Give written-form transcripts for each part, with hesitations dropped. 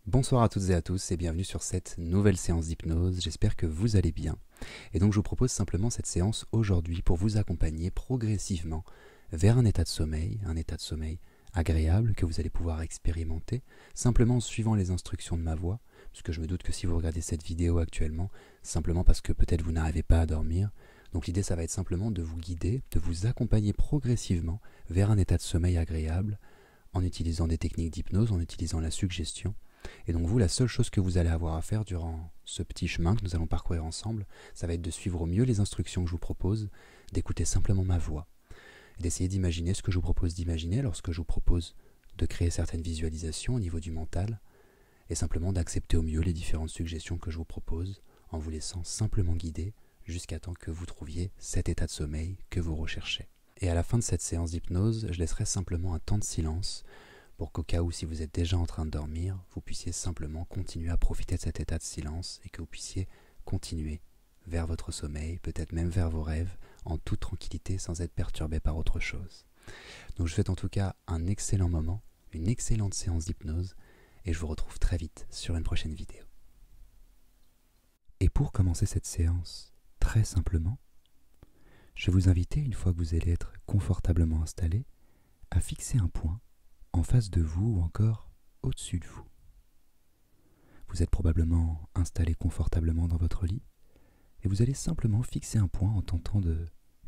Bonsoir à toutes et à tous et bienvenue sur cette nouvelle séance d'hypnose, j'espère que vous allez bien. Et donc je vous propose simplement cette séance aujourd'hui pour vous accompagner progressivement vers un état de sommeil agréable que vous allez pouvoir expérimenter simplement en suivant les instructions de ma voix, puisque je me doute que si vous regardez cette vidéo actuellement, simplement parce que peut-être vous n'arrivez pas à dormir, donc l'idée ça va être simplement de vous guider, de vous accompagner progressivement vers un état de sommeil agréable en utilisant des techniques d'hypnose, en utilisant la suggestion. Et donc vous, la seule chose que vous allez avoir à faire durant ce petit chemin que nous allons parcourir ensemble, ça va être de suivre au mieux les instructions que je vous propose, d'écouter simplement ma voix, et d'essayer d'imaginer ce que je vous propose d'imaginer lorsque je vous propose de créer certaines visualisations au niveau du mental, et simplement d'accepter au mieux les différentes suggestions que je vous propose, en vous laissant simplement guider jusqu'à temps que vous trouviez cet état de sommeil que vous recherchez. Et à la fin de cette séance d'hypnose, je laisserai simplement un temps de silence, pour qu'au cas où, si vous êtes déjà en train de dormir, vous puissiez simplement continuer à profiter de cet état de silence et que vous puissiez continuer vers votre sommeil, peut-être même vers vos rêves, en toute tranquillité sans être perturbé par autre chose. Donc je vous souhaite en tout cas un excellent moment, une excellente séance d'hypnose et je vous retrouve très vite sur une prochaine vidéo. Et pour commencer cette séance, très simplement, je vais vous inviter, une fois que vous allez être confortablement installé, à fixer un point en face de vous ou encore au-dessus de vous. Vous êtes probablement installé confortablement dans votre lit et vous allez simplement fixer un point en tentant de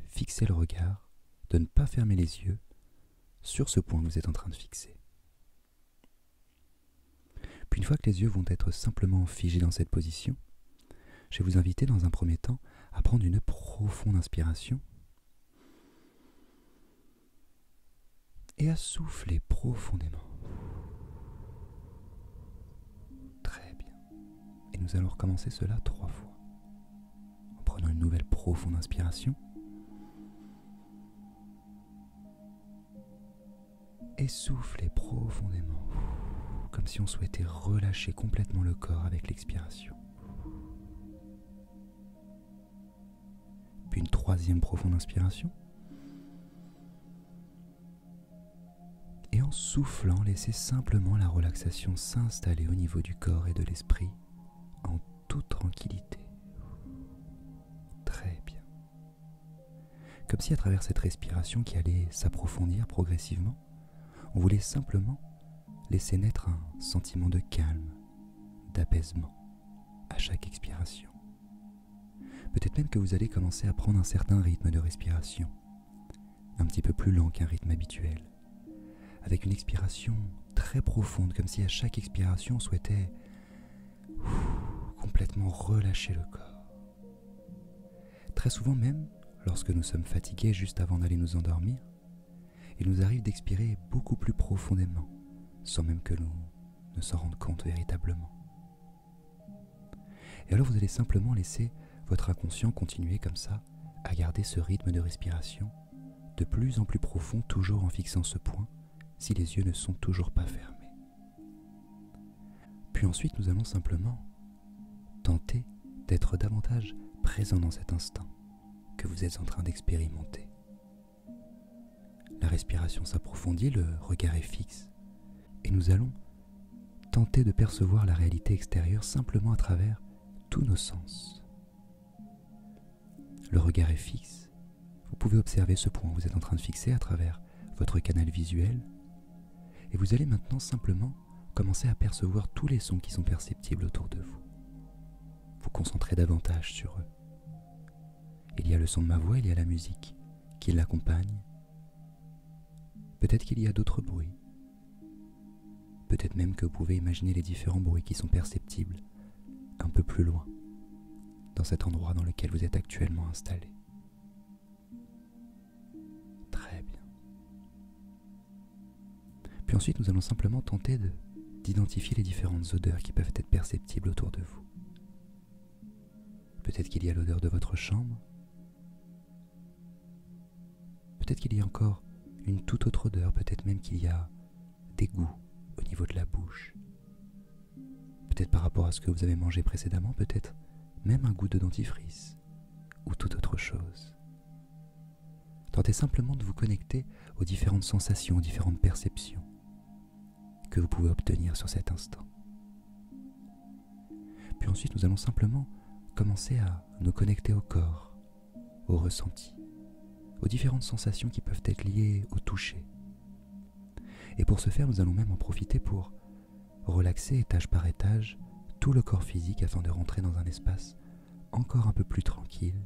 fixer le regard, de ne pas fermer les yeux sur ce point que vous êtes en train de fixer. Puis une fois que les yeux vont être simplement figés dans cette position, je vais vous inviter dans un premier temps à prendre une profonde inspiration et à souffler profondément. Très bien. Et nous allons recommencer cela 3 fois. En prenant une nouvelle profonde inspiration. Et souffler profondément. Comme si on souhaitait relâcher complètement le corps avec l'expiration. Puis une 3e profonde inspiration. Et en soufflant, laissez simplement la relaxation s'installer au niveau du corps et de l'esprit en toute tranquillité. Très bien. Comme si à travers cette respiration qui allait s'approfondir progressivement, on voulait simplement laisser naître un sentiment de calme, d'apaisement à chaque expiration. Peut-être même que vous allez commencer à prendre un certain rythme de respiration, un petit peu plus lent qu'un rythme habituel, avec une expiration très profonde, comme si à chaque expiration on souhaitait complètement relâcher le corps. Très souvent même, lorsque nous sommes fatigués juste avant d'aller nous endormir, il nous arrive d'expirer beaucoup plus profondément, sans même que nous ne s'en rendent compte véritablement. Et alors vous allez simplement laisser votre inconscient continuer comme ça, à garder ce rythme de respiration de plus en plus profond, toujours en fixant ce point, si les yeux ne sont toujours pas fermés. Puis ensuite, nous allons simplement tenter d'être davantage présent dans cet instant que vous êtes en train d'expérimenter. La respiration s'approfondit, le regard est fixe, et nous allons tenter de percevoir la réalité extérieure simplement à travers tous nos sens. Le regard est fixe, vous pouvez observer ce point que vous êtes en train de fixer à travers votre canal visuel, et vous allez maintenant simplement commencer à percevoir tous les sons qui sont perceptibles autour de vous. Vous concentrez davantage sur eux. Il y a le son de ma voix, il y a la musique qui l'accompagne. Peut-être qu'il y a d'autres bruits. Peut-être même que vous pouvez imaginer les différents bruits qui sont perceptibles un peu plus loin, dans cet endroit dans lequel vous êtes actuellement installé. Très bien. Puis ensuite, nous allons simplement tenter d'identifier les différentes odeurs qui peuvent être perceptibles autour de vous. Peut-être qu'il y a l'odeur de votre chambre. Peut-être qu'il y a encore une toute autre odeur. Peut-être même qu'il y a des goûts au niveau de la bouche. Peut-être par rapport à ce que vous avez mangé précédemment. Peut-être même un goût de dentifrice ou toute autre chose. Tentez simplement de vous connecter aux différentes sensations, aux différentes perceptions que vous pouvez obtenir sur cet instant. ensuite, nous allons simplement commencer à nous connecter au corps, au ressenti, aux différentes sensations qui peuvent être liées au toucher. Et pour ce faire, nous allons même en profiter pour relaxer étage par étage tout le corps physique afin de rentrer dans un espace encore un peu plus tranquille,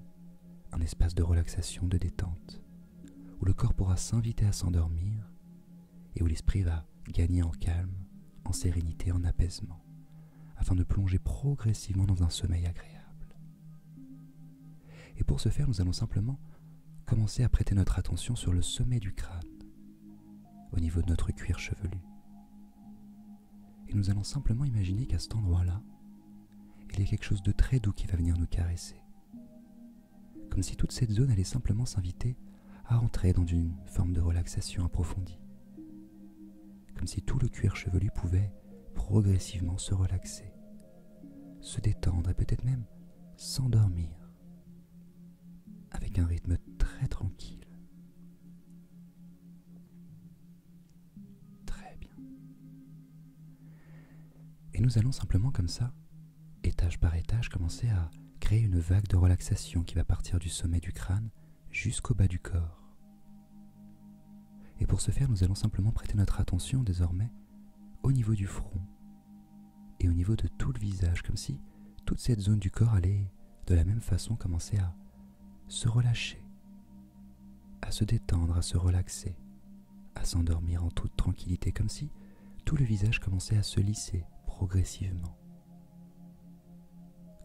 un espace de relaxation, de détente, où le corps pourra s'inviter à s'endormir et où l'esprit va gagner en calme, en sérénité, en apaisement, afin de plonger progressivement dans un sommeil agréable. Et pour ce faire, nous allons simplement commencer à prêter notre attention sur le sommet du crâne, au niveau de notre cuir chevelu. Et nous allons simplement imaginer qu'à cet endroit-là, il y a quelque chose de très doux qui va venir nous caresser. Comme si toute cette zone allait simplement s'inviter à entrer dans une forme de relaxation approfondie. Comme si tout le cuir chevelu pouvait progressivement se relaxer, se détendre et peut-être même s'endormir avec un rythme très tranquille. Très bien. Et nous allons simplement comme ça, étage par étage, commencer à créer une vague de relaxation qui va partir du sommet du crâne jusqu'au bas du corps. Et pour ce faire, nous allons simplement prêter notre attention désormais au niveau du front et au niveau de tout le visage, comme si toute cette zone du corps allait de la même façon commencer à se relâcher, à se détendre, à se relaxer, à s'endormir en toute tranquillité, comme si tout le visage commençait à se lisser progressivement,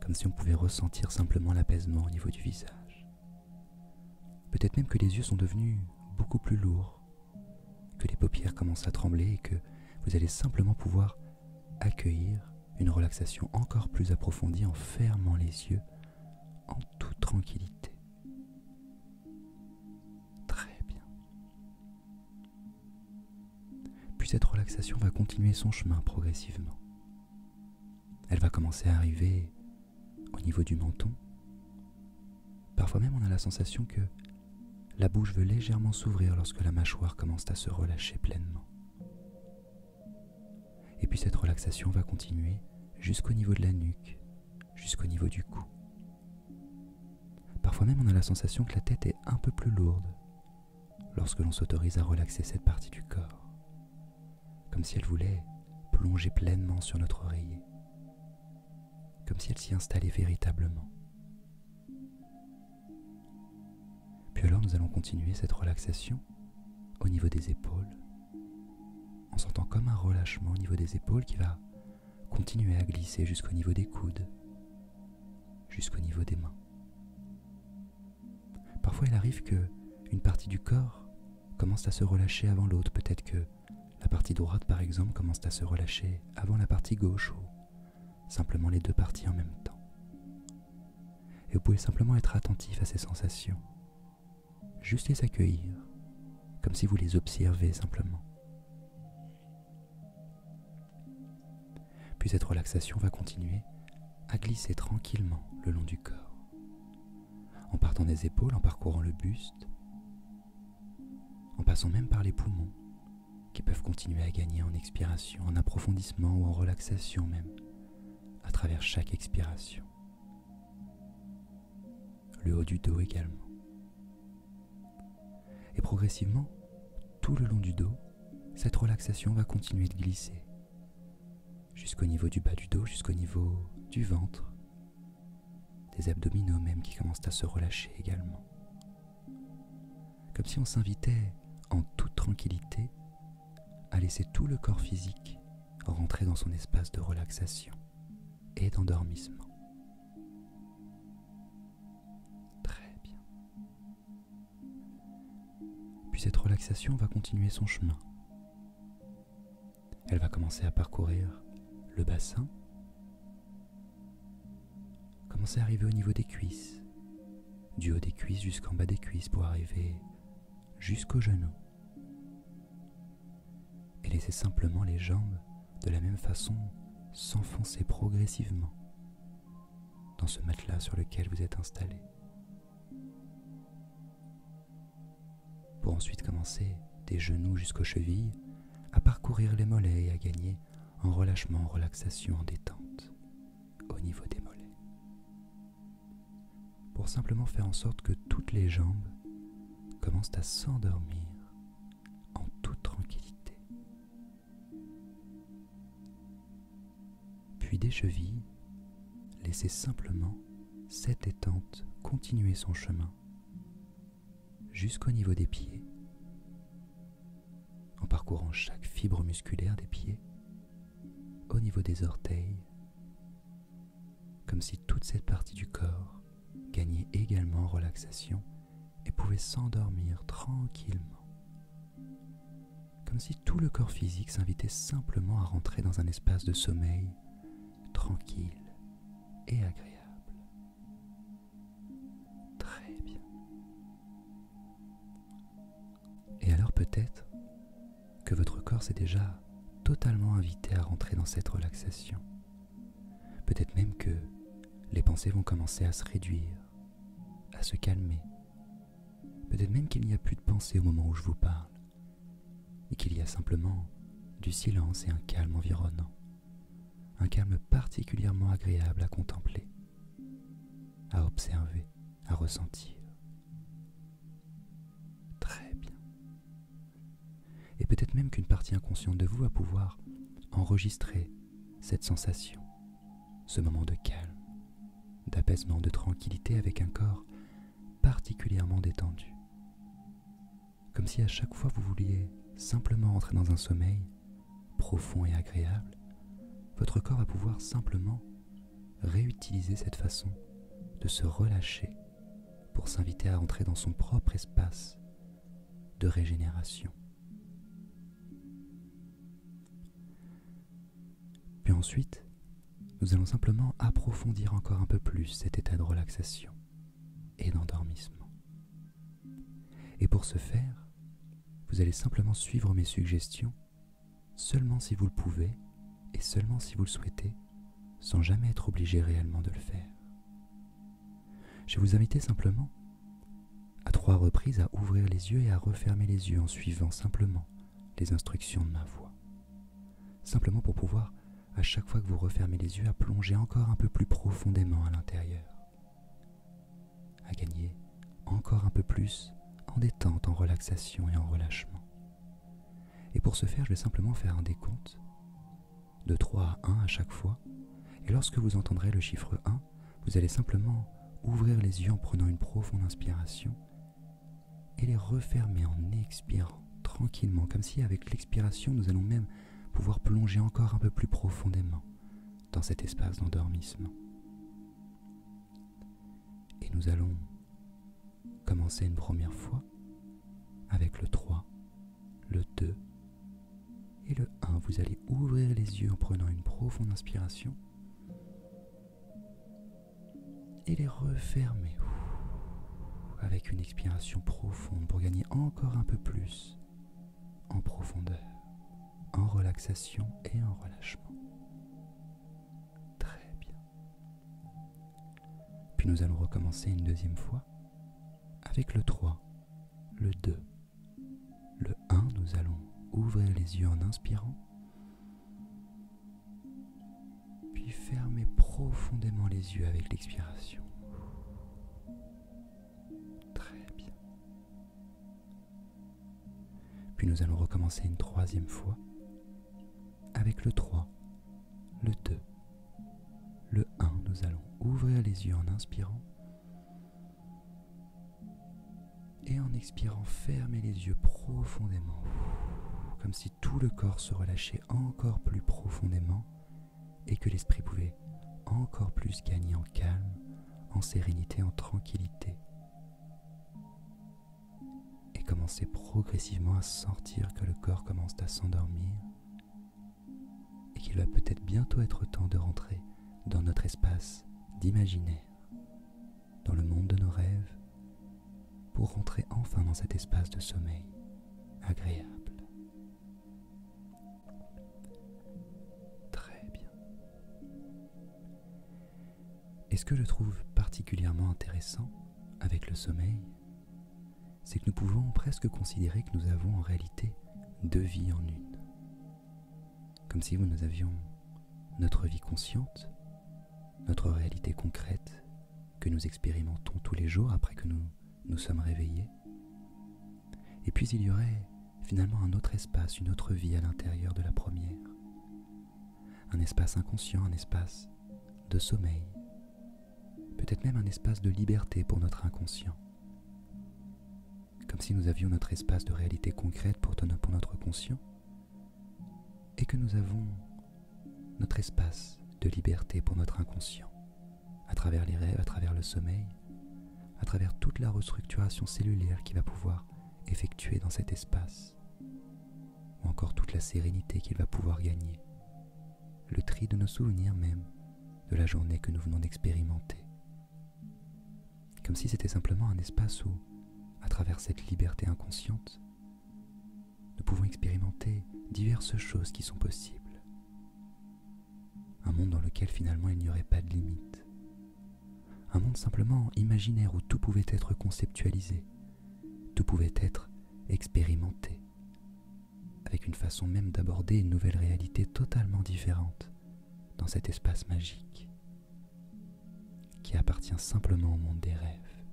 comme si on pouvait ressentir simplement l'apaisement au niveau du visage. Peut-être même que les yeux sont devenus beaucoup plus lourds, que les paupières commencent à trembler et que vous allez simplement pouvoir accueillir une relaxation encore plus approfondie en fermant les yeux en toute tranquillité. Très bien. Puis cette relaxation va continuer son chemin progressivement. Elle va commencer à arriver au niveau du menton. Parfois même on a la sensation que la bouche veut légèrement s'ouvrir lorsque la mâchoire commence à se relâcher pleinement. Et puis cette relaxation va continuer jusqu'au niveau de la nuque, jusqu'au niveau du cou. Parfois même on a la sensation que la tête est un peu plus lourde lorsque l'on s'autorise à relaxer cette partie du corps, comme si elle voulait plonger pleinement sur notre oreiller, comme si elle s'y installait véritablement. Puis alors nous allons continuer cette relaxation au niveau des épaules, en sentant comme un relâchement au niveau des épaules qui va continuer à glisser jusqu'au niveau des coudes, jusqu'au niveau des mains. Parfois il arrive que une partie du corps commence à se relâcher avant l'autre. Peut-être que la partie droite par exemple commence à se relâcher avant la partie gauche, ou simplement les deux parties en même temps. Et vous pouvez simplement être attentif à ces sensations, juste les accueillir, comme si vous les observez simplement. Puis cette relaxation va continuer à glisser tranquillement le long du corps, en partant des épaules, en parcourant le buste, en passant même par les poumons, qui peuvent continuer à gagner en expiration, en approfondissement ou en relaxation même, à travers chaque expiration. Le haut du dos également. Et progressivement, tout le long du dos, cette relaxation va continuer de glisser, jusqu'au niveau du bas du dos, jusqu'au niveau du ventre, des abdominaux même qui commencent à se relâcher également. Comme si on s'invitait en toute tranquillité à laisser tout le corps physique rentrer dans son espace de relaxation et d'endormissement. Très bien. Puis cette relaxation va continuer son chemin. Elle va commencer à parcourir le bassin, commencer à arriver au niveau des cuisses, du haut des cuisses jusqu'en bas des cuisses pour arriver jusqu'aux genoux. Et laisser simplement les jambes de la même façon s'enfoncer progressivement dans ce matelas sur lequel vous êtes installé. Pour ensuite commencer des genoux jusqu'aux chevilles à parcourir les mollets et à gagner en relâchement, en relaxation, en détente au niveau des mains. pour simplement faire en sorte que toutes les jambes commencent à s'endormir en toute tranquillité. Puis des chevilles, laissez simplement cette détente continuer son chemin jusqu'au niveau des pieds, en parcourant chaque fibre musculaire des pieds, au niveau des orteils, comme si toute cette partie du corps gagnait également en relaxation et pouvait s'endormir tranquillement, comme si tout le corps physique s'invitait simplement à rentrer dans un espace de sommeil tranquille et agréable. Très bien. Et alors peut-être que votre corps s'est déjà totalement invité à rentrer dans cette relaxation. Peut-être même que les pensées vont commencer à se réduire, à se calmer. Peut-être même qu'il n'y a plus de pensées au moment où je vous parle, et qu'il y a simplement du silence et un calme environnant. Un calme particulièrement agréable à contempler, à observer, à ressentir. Très bien. Et peut-être même qu'une partie inconsciente de vous va pouvoir enregistrer cette sensation, ce moment de calme, d'apaisement, de tranquillité avec un corps particulièrement détendu. Comme si à chaque fois vous vouliez simplement entrer dans un sommeil profond et agréable, votre corps va pouvoir simplement réutiliser cette façon de se relâcher pour s'inviter à entrer dans son propre espace de régénération. Puis ensuite, nous allons simplement approfondir encore un peu plus cet état de relaxation et d'endormissement. Et pour ce faire, vous allez simplement suivre mes suggestions seulement si vous le pouvez et seulement si vous le souhaitez, sans jamais être obligé réellement de le faire. Je vais vous inviter simplement à 3 reprises à ouvrir les yeux et à refermer les yeux en suivant simplement les instructions de ma voix. Simplement pour pouvoir, à chaque fois que vous refermez les yeux, à plonger encore un peu plus profondément à l'intérieur, à gagner encore un peu plus en détente, en relaxation et en relâchement. Et pour ce faire, je vais simplement faire un décompte de 3 à 1 à chaque fois, et lorsque vous entendrez le chiffre 1, vous allez simplement ouvrir les yeux en prenant une profonde inspiration et les refermer en expirant tranquillement, comme si avec l'expiration nous allons même pouvoir plonger encore un peu plus profondément dans cet espace d'endormissement. Et nous allons commencer une première fois avec le 3, le 2 et le 1. Vous allez ouvrir les yeux en prenant une profonde inspiration et les refermer avec une expiration profonde pour gagner encore un peu plus en profondeur, en relaxation et en relâchement. Très bien. Puis nous allons recommencer une deuxième fois avec le 3, le 2, le 1. Nous allons ouvrir les yeux en inspirant, puis fermer profondément les yeux avec l'expiration. Très bien. Puis nous allons recommencer une troisième fois avec le 3, le 2, le 1. Nous allons ouvrir les yeux en inspirant et en expirant, fermer les yeux profondément, comme si tout le corps se relâchait encore plus profondément et que l'esprit pouvait encore plus gagner en calme, en sérénité, en tranquillité. Et commencer progressivement à sentir que le corps commence à s'endormir et qu'il va peut-être bientôt être temps de rentrer dans notre espace d'imaginaire, dans le monde de nos rêves, pour rentrer enfin dans cet espace de sommeil agréable. Très bien. Et ce que je trouve particulièrement intéressant avec le sommeil, c'est que nous pouvons presque considérer que nous avons en réalité 2 vies en une. Comme si nous avions notre vie consciente, notre réalité concrète, que que nous expérimentons tous les jours après que nous sommes réveillés. Et puis il y aurait finalement un autre espace, une autre vie à l'intérieur de la première. Un espace inconscient, un espace de sommeil, peut-être même un espace de liberté pour notre inconscient. Comme si nous avions notre espace de réalité concrète pour notre conscient, et que nous avons notre espace de liberté pour notre inconscient, à travers les rêves, à travers le sommeil, à travers toute la restructuration cellulaire qu'il va pouvoir effectuer dans cet espace, ou encore toute la sérénité qu'il va pouvoir gagner, le tri de nos souvenirs même de la journée que nous venons d'expérimenter. Comme si c'était simplement un espace où, à travers cette liberté inconsciente, nous pouvons expérimenter diverses choses qui sont possibles. Un monde dans lequel finalement il n'y aurait pas de limite. Un monde simplement imaginaire où tout pouvait être conceptualisé, tout pouvait être expérimenté, avec une façon même d'aborder une nouvelle réalité totalement différente dans cet espace magique qui appartient simplement au monde des rêves.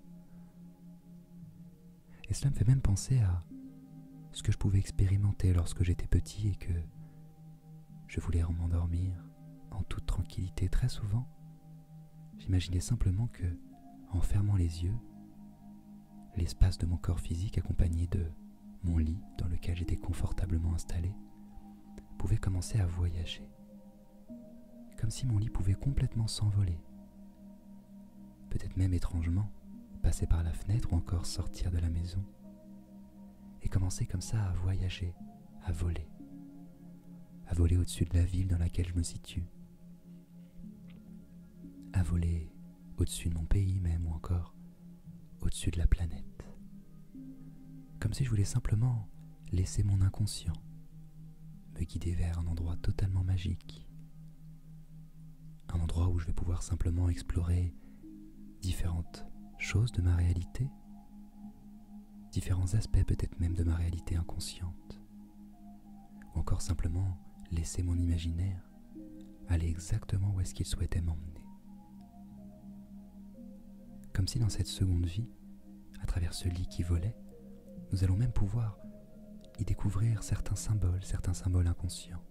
Et cela me fait même penser à ce que je pouvais expérimenter lorsque j'étais petit et que je voulais m'endormir en toute tranquillité. Très souvent, j'imaginais simplement que, en fermant les yeux, l'espace de mon corps physique accompagné de mon lit dans lequel j'étais confortablement installé pouvait commencer à voyager. Comme si mon lit pouvait complètement s'envoler. Peut-être même étrangement, passer par la fenêtre ou encore sortir de la maison et commencer comme ça à voyager, à voler au-dessus de la ville dans laquelle je me situe, à voler au-dessus de mon pays même ou encore au-dessus de la planète. Comme si je voulais simplement laisser mon inconscient me guider vers un endroit totalement magique, un endroit où je vais pouvoir simplement explorer différentes choses de ma réalité, différents aspects peut-être même de ma réalité inconsciente, ou encore simplement laisser mon imaginaire aller exactement où est-ce qu'il souhaitait m'emmener. Comme si dans cette seconde vie, à travers ce lit qui volait, nous allons même pouvoir y découvrir certains symboles inconscients.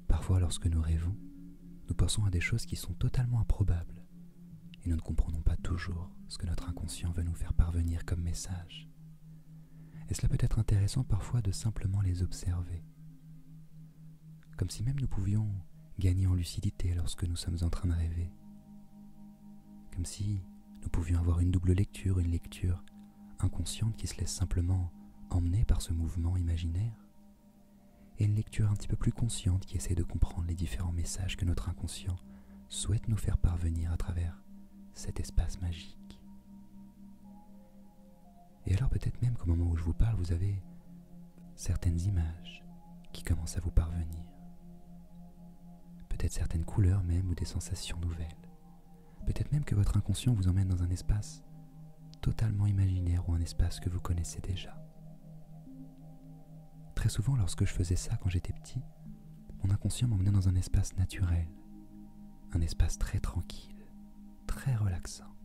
Parfois, lorsque nous rêvons, nous pensons à des choses qui sont totalement improbables et nous ne comprenons pas toujours ce que notre inconscient veut nous faire parvenir comme message. Et cela peut être intéressant parfois de simplement les observer, comme si même nous pouvions gagner en lucidité lorsque nous sommes en train de rêver, comme si nous pouvions avoir une double lecture, une lecture inconsciente qui se laisse simplement emmener par ce mouvement imaginaire, et une lecture un petit peu plus consciente qui essaie de comprendre les différents messages que notre inconscient souhaite nous faire parvenir à travers cet espace magique. Et alors peut-être même qu'au moment où je vous parle, vous avez certaines images qui commencent à vous parvenir, peut-être certaines couleurs même ou des sensations nouvelles. Peut-être même que votre inconscient vous emmène dans un espace totalement imaginaire ou un espace que vous connaissez déjà. Très souvent, lorsque je faisais ça quand j'étais petit, mon inconscient m'emmenait dans un espace naturel, un espace très tranquille, très relaxant.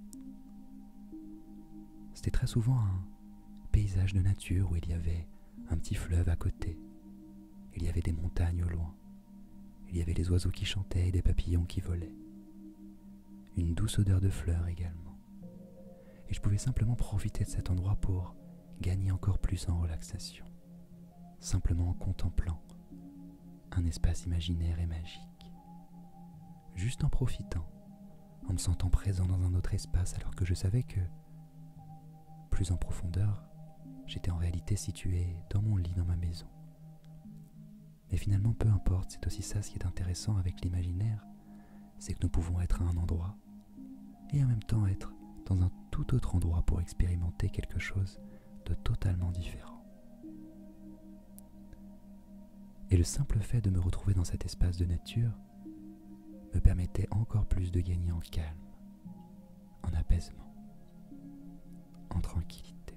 C'était très souvent un paysage de nature où il y avait un petit fleuve à côté, il y avait des montagnes au loin, il y avait des oiseaux qui chantaient et des papillons qui volaient, une douce odeur de fleurs également. Et je pouvais simplement profiter de cet endroit pour gagner encore plus en relaxation, simplement en contemplant un espace imaginaire et magique, juste en profitant, en me sentant présent dans un autre espace alors que je savais que, plus en profondeur, j'étais en réalité situé dans mon lit dans ma maison. Mais finalement, peu importe, c'est aussi ça ce qui est intéressant avec l'imaginaire, c'est que nous pouvons être à un endroit et en même temps être dans un tout autre endroit pour expérimenter quelque chose de totalement différent. Et le simple fait de me retrouver dans cet espace de nature me permettait encore plus de gagner en calme, en apaisement, en tranquillité.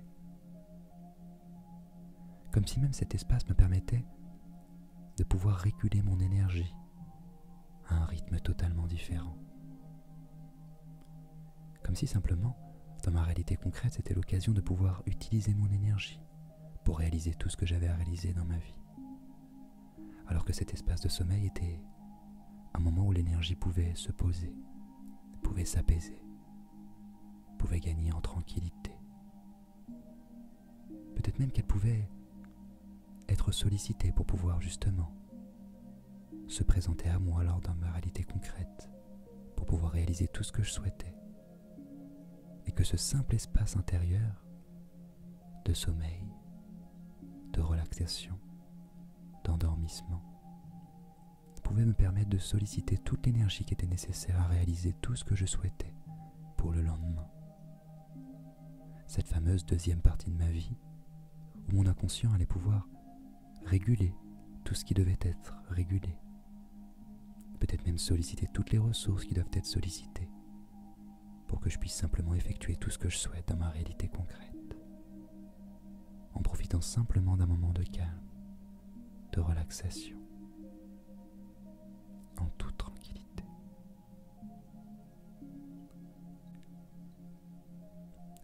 Comme si même cet espace me permettait de pouvoir réguler mon énergie à un rythme totalement différent. Comme si simplement, dans ma réalité concrète, c'était l'occasion de pouvoir utiliser mon énergie pour réaliser tout ce que j'avais à réaliser dans ma vie. Alors que cet espace de sommeil était un moment où l'énergie pouvait se poser, pouvait s'apaiser, pouvait gagner en tranquillité. Peut-être même qu'elle pouvait être sollicitée pour pouvoir justement se présenter à moi alors dans ma réalité concrète, pour pouvoir réaliser tout ce que je souhaitais. Et que ce simple espace intérieur de sommeil, de relaxation, d'endormissement, pouvait me permettre de solliciter toute l'énergie qui était nécessaire à réaliser tout ce que je souhaitais pour le lendemain. Cette fameuse deuxième partie de ma vie, où mon inconscient allait pouvoir réguler tout ce qui devait être régulé, peut-être même solliciter toutes les ressources qui doivent être sollicitées, pour que je puisse simplement effectuer tout ce que je souhaite dans ma réalité concrète, en profitant simplement d'un moment de calme, de relaxation, en toute tranquillité.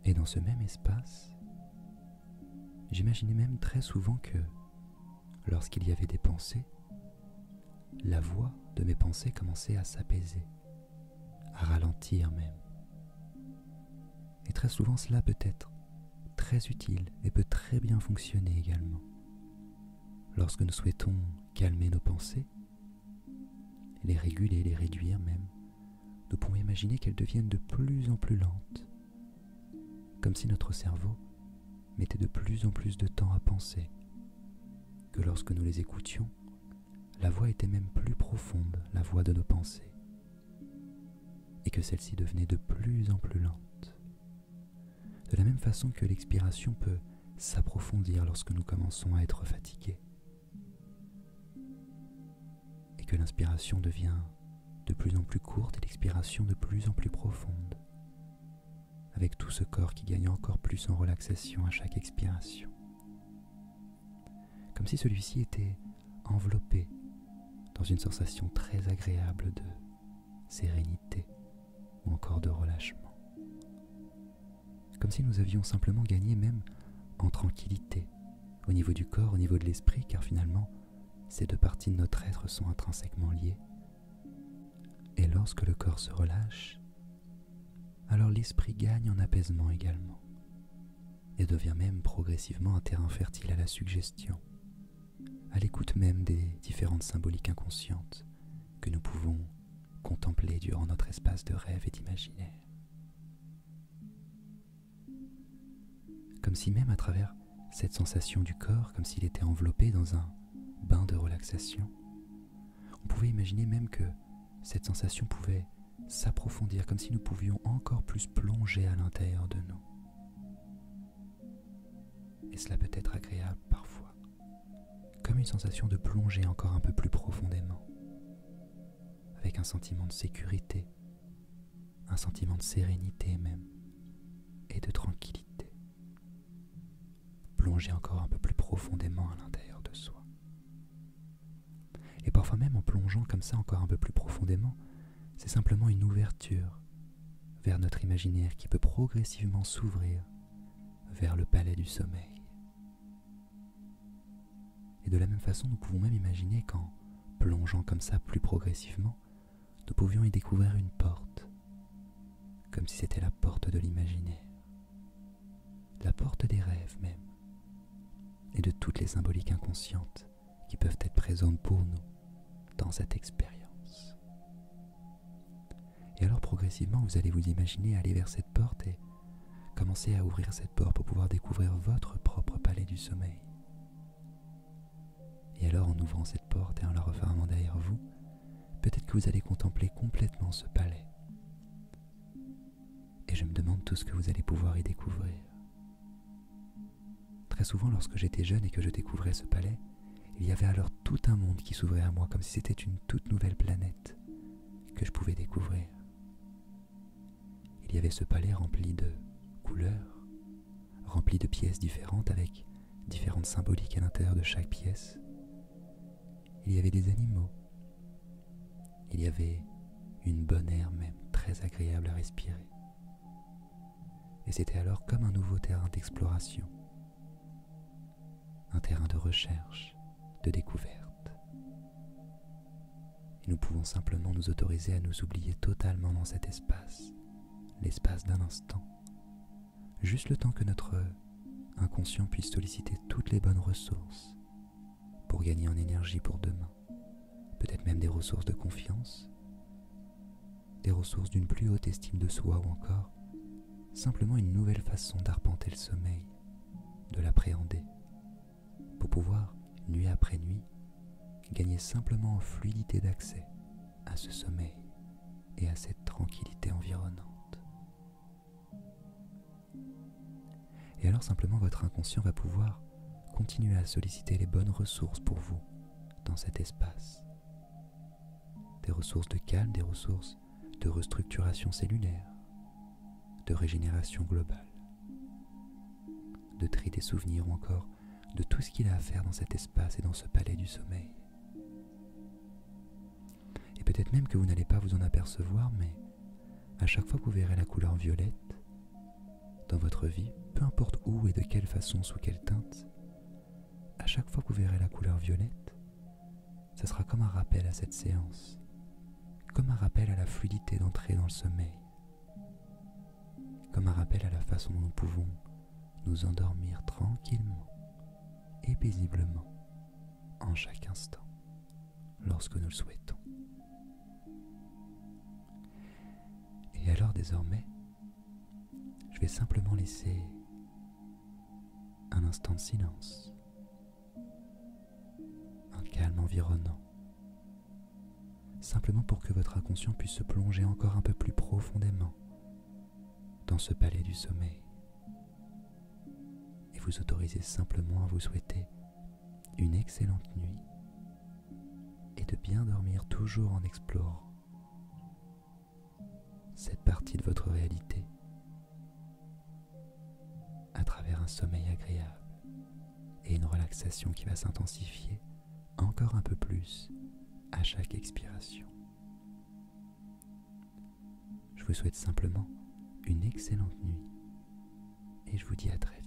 Et dans ce même espace, j'imaginais même très souvent que, lorsqu'il y avait des pensées, la voix de mes pensées commençait à s'apaiser, à ralentir même. Et très souvent cela peut être très utile et peut très bien fonctionner également. Lorsque nous souhaitons calmer nos pensées, les réguler, les réduire même, nous pouvons imaginer qu'elles deviennent de plus en plus lentes, comme si notre cerveau mettait de plus en plus de temps à penser, que lorsque nous les écoutions, la voix était même plus profonde, la voix de nos pensées, et que celle-ci devenait de plus en plus lente. De la même façon que l'expiration peut s'approfondir lorsque nous commençons à être fatigués, et que l'inspiration devient de plus en plus courte et l'expiration de plus en plus profonde, avec tout ce corps qui gagne encore plus en relaxation à chaque expiration. Comme si celui-ci était enveloppé dans une sensation très agréable de sérénité ou encore de relâchement. Comme si nous avions simplement gagné même en tranquillité, au niveau du corps, au niveau de l'esprit, car finalement, ces deux parties de notre être sont intrinsèquement liées. Et lorsque le corps se relâche, alors l'esprit gagne en apaisement également, et devient même progressivement un terrain fertile à la suggestion, à l'écoute même des différentes symboliques inconscientes que nous pouvons contempler durant notre espace de rêve et d'imaginaire. Comme si même à travers cette sensation du corps, comme s'il était enveloppé dans un bain de relaxation, on pouvait imaginer même que cette sensation pouvait s'approfondir, comme si nous pouvions encore plus plonger à l'intérieur de nous. Et cela peut être agréable parfois, comme une sensation de plonger encore un peu plus profondément, avec un sentiment de sécurité, un sentiment de sérénité même, et de tranquillité. Plonger encore un peu plus profondément à l'intérieur de soi. Et parfois même en plongeant comme ça encore un peu plus profondément, c'est simplement une ouverture vers notre imaginaire qui peut progressivement s'ouvrir vers le palais du sommeil. Et de la même façon, nous pouvons même imaginer qu'en plongeant comme ça plus progressivement, nous pouvions y découvrir une porte, comme si c'était la porte de l'imaginaire, la porte des rêves même, et de toutes les symboliques inconscientes qui peuvent être présentes pour nous dans cette expérience. Et alors progressivement, vous allez vous imaginer aller vers cette porte et commencer à ouvrir cette porte pour pouvoir découvrir votre propre palais du sommeil. Et alors en ouvrant cette porte et en la refermant derrière vous, peut-être que vous allez contempler complètement ce palais. Et je me demande tout ce que vous allez pouvoir y découvrir. Très souvent, lorsque j'étais jeune et que je découvrais ce palais, il y avait alors tout un monde qui s'ouvrait à moi, comme si c'était une toute nouvelle planète que je pouvais découvrir. Il y avait ce palais rempli de couleurs, rempli de pièces différentes avec différentes symboliques à l'intérieur de chaque pièce. Il y avait des animaux. Il y avait une bonne air même, très agréable à respirer. Et c'était alors comme un nouveau terrain d'exploration, un terrain de recherche, de découverte. Et nous pouvons simplement nous autoriser à nous oublier totalement dans cet espace, l'espace d'un instant, juste le temps que notre inconscient puisse solliciter toutes les bonnes ressources pour gagner en énergie pour demain, peut-être même des ressources de confiance, des ressources d'une plus haute estime de soi ou encore simplement une nouvelle façon d'arpenter le sommeil, de l'appréhender, pour pouvoir, nuit après nuit, gagner simplement en fluidité d'accès à ce sommeil et à cette tranquillité environnante. Et alors simplement votre inconscient va pouvoir continuer à solliciter les bonnes ressources pour vous dans cet espace. Des ressources de calme, des ressources de restructuration cellulaire, de régénération globale, de tri des souvenirs ou encore de tout ce qu'il a à faire dans cet espace et dans ce palais du sommeil. Et peut-être même que vous n'allez pas vous en apercevoir, mais à chaque fois que vous verrez la couleur violette dans votre vie, peu importe où et de quelle façon, sous quelle teinte, à chaque fois que vous verrez la couleur violette, ça sera comme un rappel à cette séance, comme un rappel à la fluidité d'entrée dans le sommeil, comme un rappel à la façon dont nous pouvons nous endormir tranquillement et paisiblement en chaque instant, lorsque nous le souhaitons. Et alors désormais, je vais simplement laisser un instant de silence, un calme environnant, simplement pour que votre inconscient puisse se plonger encore un peu plus profondément dans ce palais du sommeil et vous autoriser simplement à vous souhaiter une excellente nuit et de bien dormir toujours en explorant cette partie de votre réalité à travers un sommeil agréable et une relaxation qui va s'intensifier encore un peu plus à chaque expiration. Je vous souhaite simplement une excellente nuit et je vous dis à très vite.